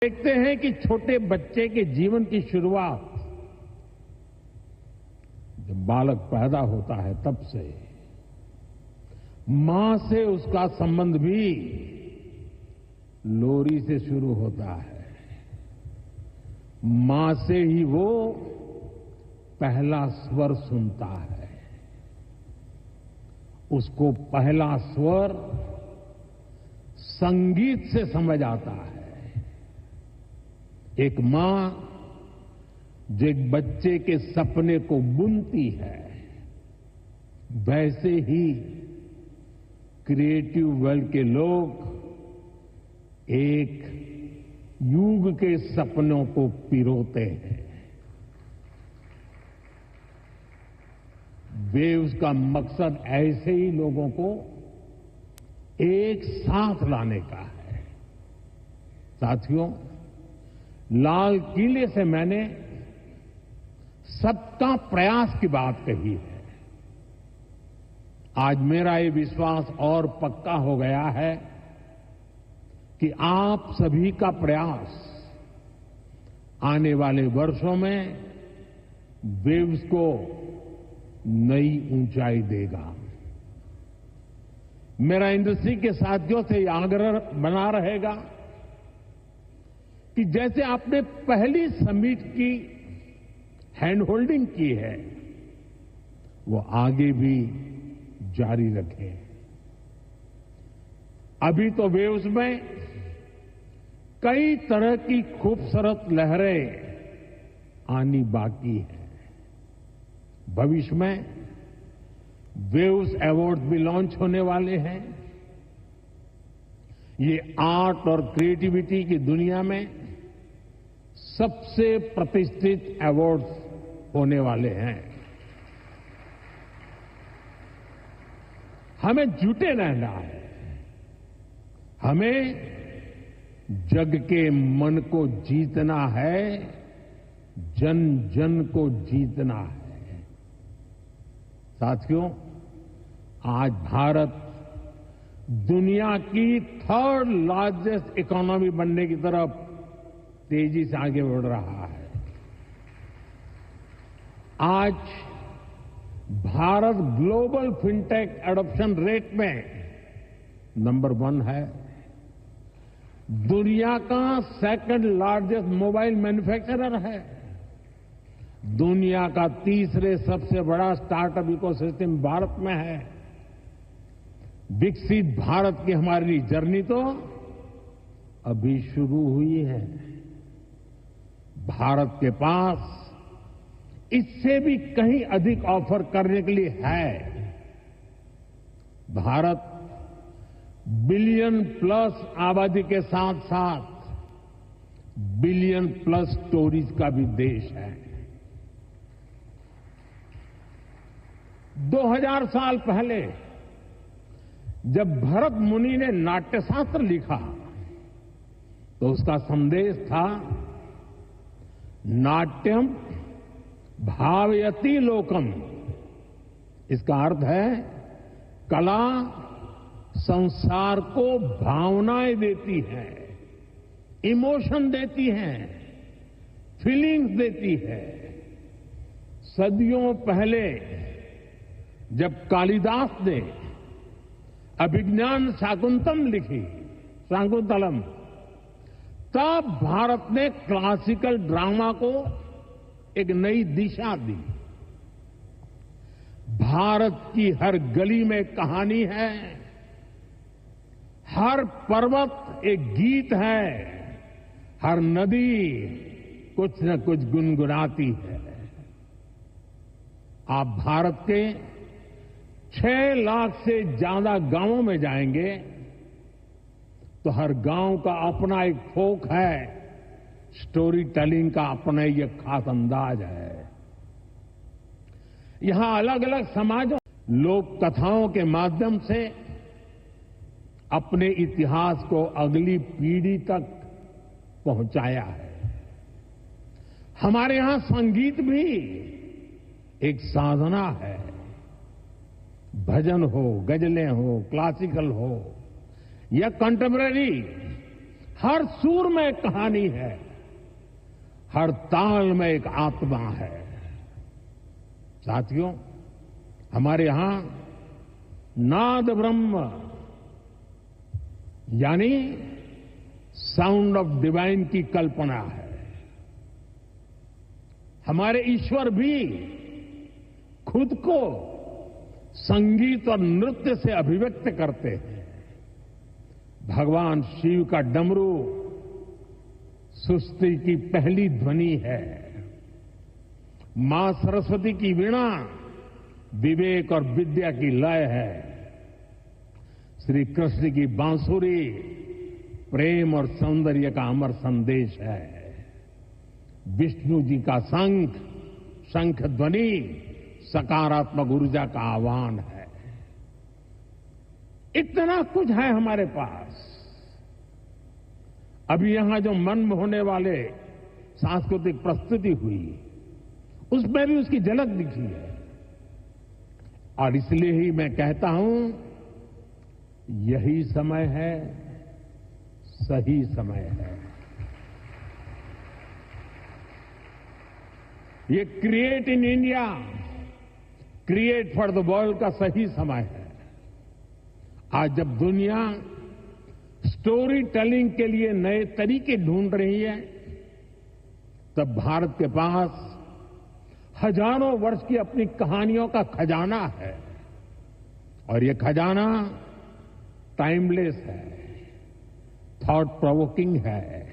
देखते हैं कि छोटे बच्चे के जीवन की शुरुआत जब बालक पैदा होता है तब से मां से उसका संबंध भी लोरी से शुरू होता है। मां से ही वो पहला स्वर सुनता है। उसको पहला स्वर संगीत से समझ आता है। एक मां जो एक बच्चे के सपने को बुनती है, वैसे ही क्रिएटिव वर्ल्ड के लोग एक युग के सपनों को पिरोते हैं। वे उसका मकसद ऐसे ही लोगों को एक साथ लाने का है। साथियों, लाल किले से मैंने सबका प्रयास की बात कही है। आज मेरा ये विश्वास और पक्का हो गया है कि आप सभी का प्रयास आने वाले वर्षों में वेव्स को नई ऊंचाई देगा। मेरा इंडस्ट्री के साथियों से यह आग्रह बना रहेगा कि जैसे आपने पहली समिट की हैंड होल्डिंग की है, वो आगे भी जारी रखें। अभी तो वेव्स में कई तरह की खूबसूरत लहरें आनी बाकी है। भविष्य में वेव्स अवार्ड भी लॉन्च होने वाले हैं। ये आर्ट और क्रिएटिविटी की दुनिया में सबसे प्रतिष्ठित अवार्ड्स होने वाले हैं। हमें जुटे रहना है। हमें जग के मन को जीतना है, जन जन को जीतना है। साथियों, आज भारत दुनिया की थर्ड लार्जेस्ट इकोनॉमी बनने की तरफ तेजी से आगे बढ़ रहा है। आज Bharat global fintech adoption rate में नंबर 1 है। दुनिया का सेकंड लार्जेस्ट मोबाइल मैन्युफैक्चरर है। दुनिया का तीसरे सबसे बड़ा स्टार्टअप इकोसिस्टम भारत में है। विकसित भारत की हमारी जर्नी तो अभी शुरू हुई है। भारत के पास इससे भी कहीं अधिक ऑफर करने के लिए है। भारत बिलियन प्लस आबादी के साथ साथ बिलियन प्लस स्टोरीज का भी देश है। 2000 साल पहले जब भरत मुनि ने नाट्यशास्त्र लिखा तो उसका संदेश था, नाट्यम भावयति लोकम। इसका अर्थ है कला संसार को भावनाएं देती है, इमोशन देती है, फीलिंग्स देती है। सदियों पहले जब कालिदास ने अभिज्ञान शाकुंतलम लिखी, शाकुंतलम, तब भारत ने क्लासिकल ड्रामा को एक नई दिशा दी। भारत की हर गली में कहानी है, हर पर्वत एक गीत है, हर नदी कुछ न कुछ गुनगुनाती है। आप भारत के 6 लाख से ज्यादा गांवों में जाएंगे तो हर गांव का अपना एक फोक है, स्टोरी टेलिंग का अपना ये खास अंदाज है। यहां अलग अलग समाजों लोक कथाओं के माध्यम से अपने इतिहास को अगली पीढ़ी तक पहुंचाया है। हमारे यहां संगीत भी एक साधना है। भजन हो, गजलें हो, क्लासिकल हो या कंटेम्पररी, हर सुर में एक कहानी है, हर ताल में एक आत्मा है। साथियों, हमारे यहां नाद ब्रह्म यानी साउंड ऑफ डिवाइन की कल्पना है। हमारे ईश्वर भी खुद को संगीत और नृत्य से अभिव्यक्त करते हैं। भगवान शिव का डमरू सृष्टि की पहली ध्वनि है। मां सरस्वती की वीणा विवेक और विद्या की लय है। श्री कृष्ण की बांसुरी प्रेम और सौंदर्य का अमर संदेश है। विष्णु जी का शंख ध्वनि सकारात्मक ऊर्जा का आह्वान है। इतना कुछ है हमारे पास। अभी यहां जो मन होने वाले सांस्कृतिक प्रस्तुति हुई, उसमें भी उसकी झलक दिखी है। और इसलिए ही मैं कहता हूं, यही समय है, सही समय है। ये create in India, create for the world का सही समय है। आज जब दुनिया स्टोरी टेलिंग के लिए नए तरीके ढूंढ रही है, तब भारत के पास हजारों वर्ष की अपनी कहानियों का खजाना है। और ये खजाना टाइमलेस है, थॉट प्रोवोकिंग है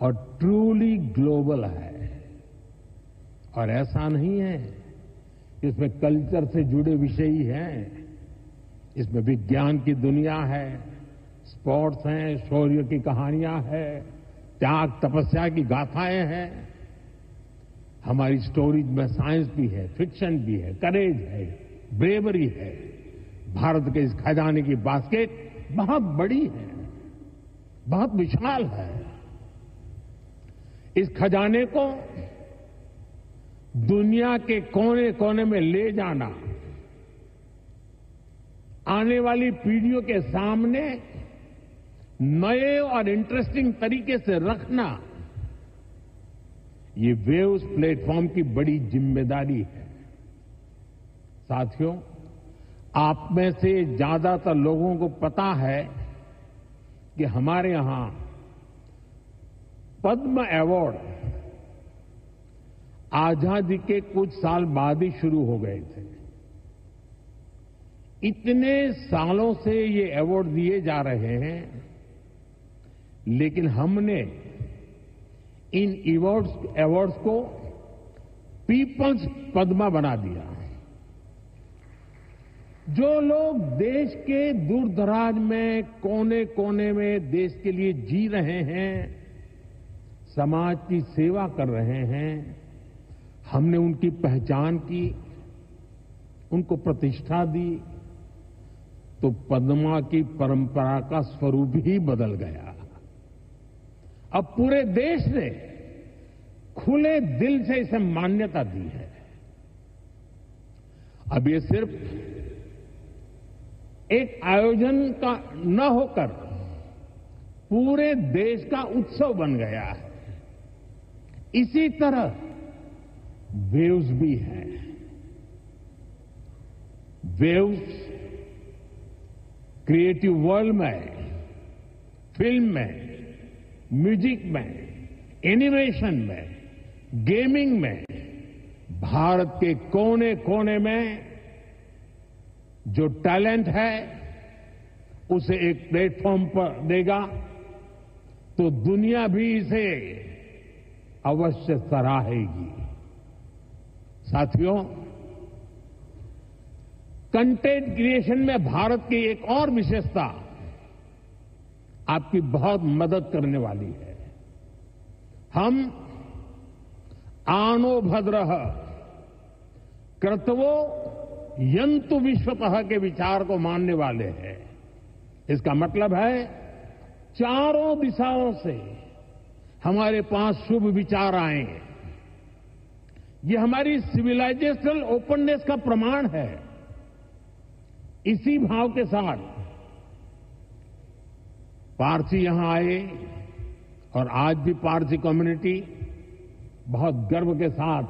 और ट्रूली ग्लोबल है। और ऐसा नहीं है कि इसमें कल्चर से जुड़े विषय ही हैं। इसमें विज्ञान की दुनिया है, स्पोर्ट्स हैं, शौर्य की कहानियां हैं, त्याग तपस्या की गाथाएं हैं। हमारी स्टोरीज में साइंस भी है, फिक्शन भी है, करेज है, ब्रेवरी है। भारत के इस खजाने की बास्केट बहुत बड़ी है, बहुत विशाल है। इस खजाने को दुनिया के कोने कोने में ले जाना, आने वाली पीढ़ियों के सामने नए और इंटरेस्टिंग तरीके से रखना, ये वेव्स प्लेटफॉर्म की बड़ी जिम्मेदारी है। साथियों, आप में से ज्यादातर लोगों को पता है कि हमारे यहां पद्म अवार्ड आजादी के कुछ साल बाद ही शुरू हो गए थे। इतने सालों से ये अवार्ड दिए जा रहे हैं, लेकिन हमने इन अवार्ड्स को पीपल्स पद्मा बना दिया। जो लोग देश के दूर दराज में कोने कोने में देश के लिए जी रहे हैं, समाज की सेवा कर रहे हैं, हमने उनकी पहचान की, उनको प्रतिष्ठा दी, तो पद्मा की परंपरा का स्वरूप ही बदल गया। अब पूरे देश ने खुले दिल से इसे मान्यता दी है। अब ये सिर्फ एक आयोजन का न होकर पूरे देश का उत्सव बन गया है। इसी तरह वेव्स भी हैं। वेव्स क्रिएटिव वर्ल्ड में, फिल्म में, म्यूजिक में, एनिमेशन में, गेमिंग में, भारत के कोने कोने में जो टैलेंट है उसे एक प्लेटफॉर्म पर देगा तो दुनिया भी इसे अवश्य सराहेगी। साथियों, कंटेंट क्रिएशन में भारत की एक और विशेषता आपकी बहुत मदद करने वाली है। हम आनो भद्रः कर्तवो यंतु विश्वतः के विचार को मानने वाले हैं। इसका मतलब है चारों दिशाओं से हमारे पास शुभ विचार आए। ये हमारी सिविलाइजेशनल ओपननेस का प्रमाण है। इसी भाव के साथ पारसी यहां आए, और आज भी पारसी कम्युनिटी बहुत गर्व के साथ